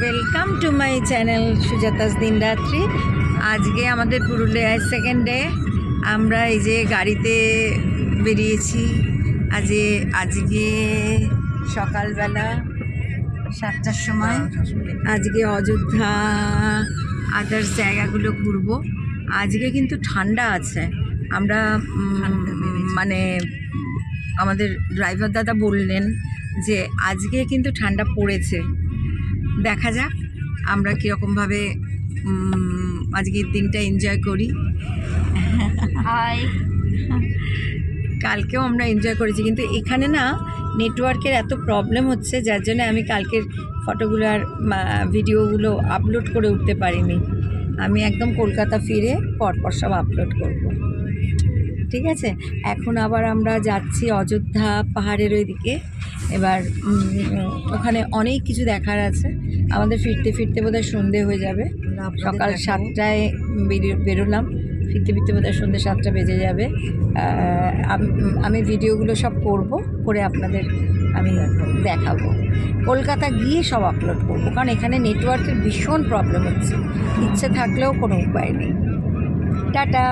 Welcome to my channel Sujata's দিন রাত্রি। আজকে আমাদের পুরুলিয়ায় সেকেন্ড ডে। আমরা এই যে গাড়িতে বেরিয়েছি আজকে সকালবেলা 7টার সময়। আজকে অযোধ্যা আদার্স জায়গাগুলো ঘুরবো। আজকে কিন্তু ঠান্ডা আছে। আমরা মানে আমাদের ড্রাইভার দাদা বললেন যে আজকে কিন্তু ঠান্ডা পড়েছে। দেখা যাক আমরা কীরকমভাবে আজকের দিনটা এনজয় করি। হাই, কালকেও আমরা এনজয় করেছি, কিন্তু এখানে না নেটওয়ার্কের এত প্রবলেম হচ্ছে, যার জন্য আমি কালকের ফটোগুলো আর ভিডিওগুলো আপলোড করে উঠতে পারিনি। আমি একদম কলকাতা ফিরে পরপর সব আপলোড করব। ঠিক আছে, এখন আবার আমরা যাচ্ছি অযোধ্যা পাহাড়ের ওইদিকে। এবার ওখানে অনেক কিছু দেখার আছে। আমাদের ফিরতে ফিরতে বোধহয় সন্ধে হয়ে যাবে। সকাল 7টায় বেরোলাম, ফিরতে ফিরতে বোধহয় সন্ধ্যে 7টা বেজে যাবে। আমি ভিডিওগুলো সব করে আপনাদের আমি দেখাবো। কলকাতা গিয়ে সব আপলোড করবো, কারণ এখানে নেটওয়ার্কের ভীষণ প্রবলেম হচ্ছে। ইচ্ছে থাকলেও কোনো উপায় নেই। টাটা।